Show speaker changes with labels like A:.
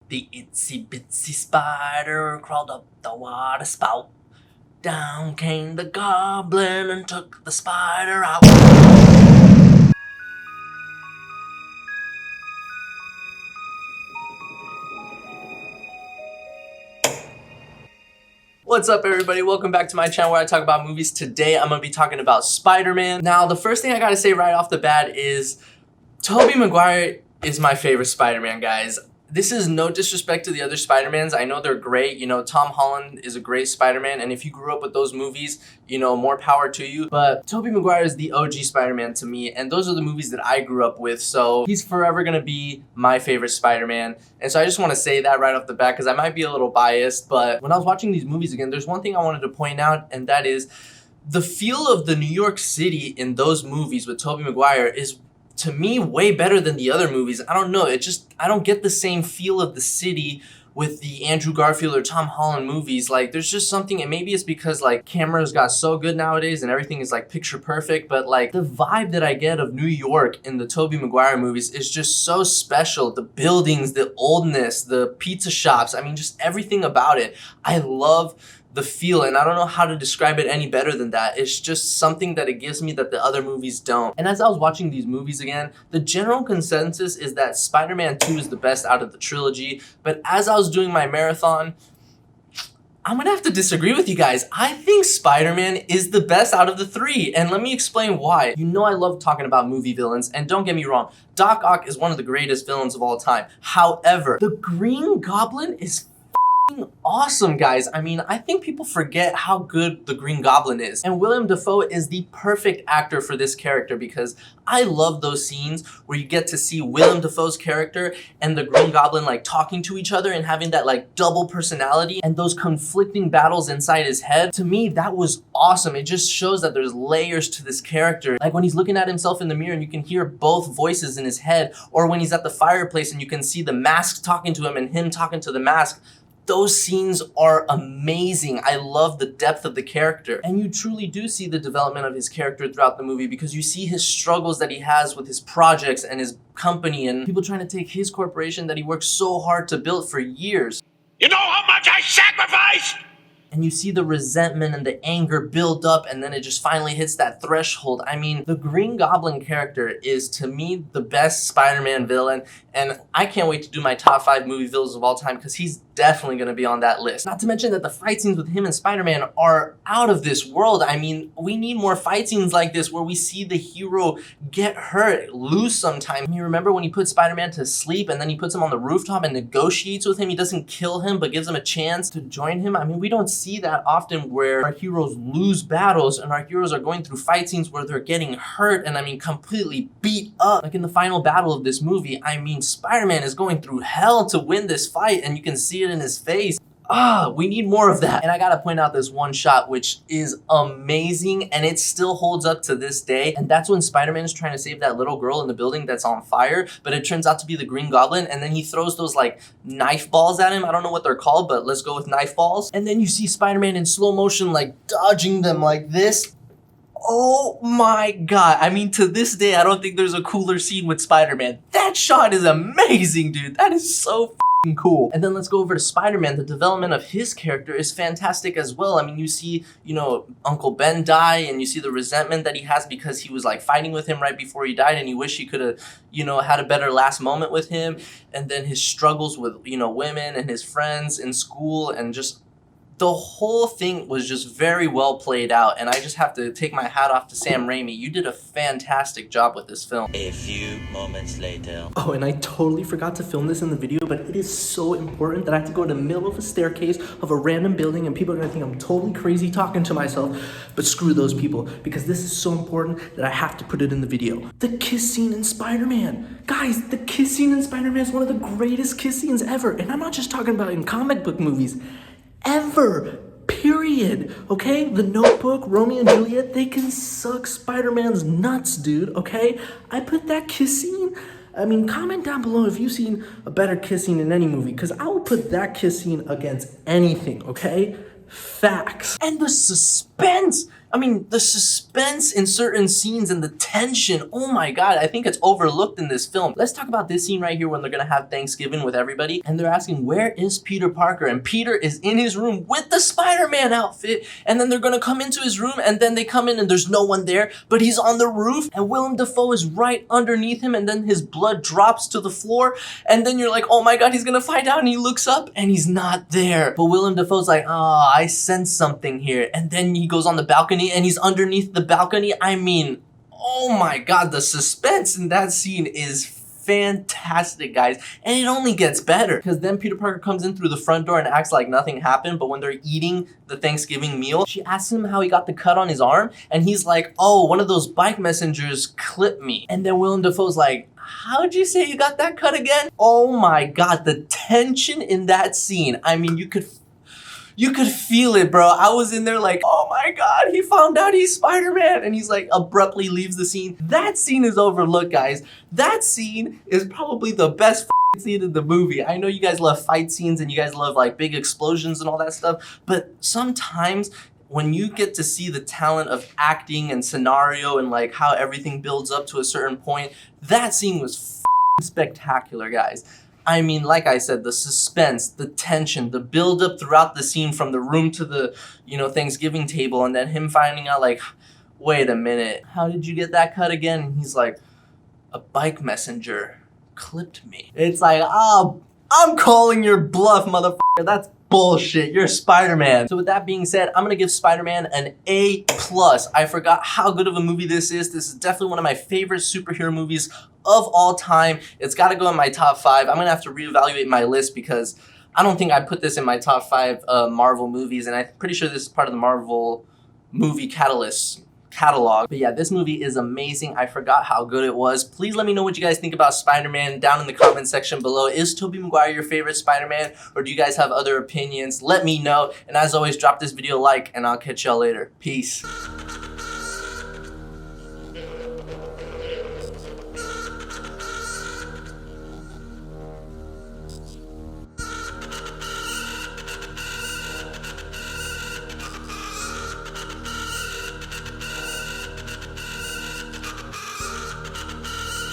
A: The itsy bitsy spider crawled up the water spout. Down came the goblin and took the spider out. What's up, everybody? Welcome back to my channel where I talk about movies. Today I'm going to be talking about Spider-Man. Now, the first thing I gotta say right off the bat is Tobey Maguire is my favorite Spider-Man, guys. This is no disrespect to the other Spider-Mans. I know they're great. You know, Tom Holland is a great Spider-Man, and if you grew up with those movies, you know, more power to you. But Tobey Maguire is the OG Spider-Man to me, and those are the movies that I grew up with, so he's forever gonna be my favorite Spider-Man. And so I just want to say that right off the bat, because I might be a little biased, but when I was watching these movies again, there's one thing I wanted to point out, and that is the feel of the New York City in those movies with Tobey Maguire is, to me, way better than the other movies. I don't know, I don't get the same feel of the city with the Andrew Garfield or Tom Holland movies. Like, there's just something, and maybe it's because like cameras got so good nowadays and everything is like picture perfect, but like the vibe that I get of New York in the Tobey Maguire movies is just so special. The buildings, the oldness, the pizza shops, I mean, just everything about it. I love the feel, and I don't know how to describe it any better than that. It's just something that it gives me that the other movies don't. And as I was watching these movies again, the general consensus is that Spider-Man 2 is the best out of the trilogy. But as I was doing my marathon, I'm gonna have to disagree with you guys. I think Spider-Man is the best out of the three, and let me explain why. You know I love talking about movie villains, and don't get me wrong, Doc Ock is one of the greatest villains of all time. However, the Green Goblin is awesome, guys. I mean, I think people forget how good the Green Goblin is. And Willem Dafoe is the perfect actor for this character, because I love those scenes where you get to see Willem Dafoe's character and the Green Goblin like talking to each other and having that like double personality and those conflicting battles inside his head. To me, that was awesome. It just shows that there's layers to this character. Like when he's looking at himself in the mirror and you can hear both voices in his head, or when he's at the fireplace and you can see the mask talking to him and him talking to the mask. Those scenes are amazing. I love the depth of the character. And you truly do see the development of his character throughout the movie, because you see his struggles that he has with his projects and his company and people trying to take his corporation that he worked so hard to build for years.
B: You know how much I sacrificed?
A: And you see the resentment and the anger build up, and then it just finally hits that threshold. I mean, the Green Goblin character is, to me, the best Spider-Man villain, and I can't wait to do my top 5 movie villains of all time, because he's definitely going to be on that list. Not to mention that the fight scenes with him and Spider-Man are out of this world. I mean, we need more fight scenes like this where we see the hero get hurt, lose sometime. You remember when he put Spider-Man to sleep and then he puts him on the rooftop and negotiates with him? He doesn't kill him, but gives him a chance to join him. I mean, we don't see that often where our heroes lose battles and our heroes are going through fight scenes where they're getting hurt and, I mean, completely beat up. Like in the final battle of this movie, I mean, Spider-Man is going through hell to win this fight, and you can see it in his face. We need more of that. And I gotta point out this one shot which is amazing, and it still holds up to this day. And that's when Spider-Man is trying to save that little girl in the building that's on fire, but it turns out to be the Green Goblin, and then he throws those like knife balls at him. I don't know what they're called, but let's go with knife balls. And then you see Spider-Man in slow motion like dodging them like this. Oh my god. I mean, to this day, I don't think there's a cooler scene with Spider-Man. That shot is amazing, dude. That is so cool. And then let's go over to Spider-Man. The development of his character is fantastic as well. I mean, you see, you know, Uncle Ben die, and you see the resentment that he has because he was like fighting with him right before he died, and you wish he could have, you know, had a better last moment with him. And then his struggles with, you know, women and his friends in school, and just the whole thing was just very well played out, and I just have to take my hat off to Sam Raimi. You did a fantastic job with this film.
B: A few moments later.
A: Oh, and I totally forgot to film this in the video, but it is so important that I have to go to the middle of a staircase of a random building, and people are gonna think I'm totally crazy talking to myself, but screw those people, because this is so important that I have to put it in the video. The kiss scene in Spider-Man. Guys, the kiss scene in Spider-Man is one of the greatest kiss scenes ever, and I'm not just talking about in comic book movies. Ever, period, okay? The Notebook, Romeo and Juliet, they can suck Spider-Man's nuts, dude, okay? I put that kiss scene, I mean, comment down below if you've seen a better kiss scene in any movie, because I will put that kiss scene against anything, okay? Facts. And the suspense! I mean, the suspense in certain scenes and the tension, oh my god, I think it's overlooked in this film. Let's talk about this scene right here when they're gonna have Thanksgiving with everybody, and they're asking, where is Peter Parker? And Peter is in his room with the Spider-Man outfit, and then they're gonna come into his room, and then they come in and there's no one there, but he's on the roof, and Willem Dafoe is right underneath him, and then his blood drops to the floor, and then you're like, oh my god, he's gonna find out, and he looks up, and he's not there. But Willem Dafoe's like, oh, I sense something here, and then he goes on the balcony, and he's underneath the balcony. I mean, oh my god, the suspense in that scene is fantastic, guys, and it only gets better because then Peter Parker comes in through the front door and acts like nothing happened, but when they're eating the Thanksgiving meal, she asks him how he got the cut on his arm, and he's like, oh, one of those bike messengers clipped me. And then Willem Dafoe's like, how'd you say you got that cut again? Oh my god, the tension in that scene, I mean, you could feel it, bro. I was in there like, oh my god, he found out he's Spider-Man, and he's like abruptly leaves the scene. That scene is overlooked, guys. That scene is probably the best scene in the movie. I know you guys love fight scenes and you guys love like big explosions and all that stuff, but sometimes when you get to see the talent of acting and scenario and like how everything builds up to a certain point, that scene was spectacular, guys. I mean, like I said, the suspense, the tension, the build-up throughout the scene from the room to the, Thanksgiving table, and then him finding out, like, wait a minute, how did you get that cut again? And he's like, a bike messenger clipped me. It's like, oh, I'm calling your bluff, motherfucker. That's bullshit. You're Spider-Man. So with that being said, I'm gonna give Spider-Man an A+. I forgot how good of a movie this is. This is definitely one of my favorite superhero movies of all time. It's gotta go in my top 5. I'm gonna have to reevaluate my list because I don't think I put this in my top 5 Marvel movies, and I'm pretty sure this is part of the Marvel movie catalog. But yeah, this movie is amazing. I forgot how good it was. Please let me know what you guys think about Spider-Man down in the comment section below. Is Tobey Maguire your favorite Spider-Man, or do you guys have other opinions? Let me know. And as always, drop this video a like, and I'll catch y'all later. Peace.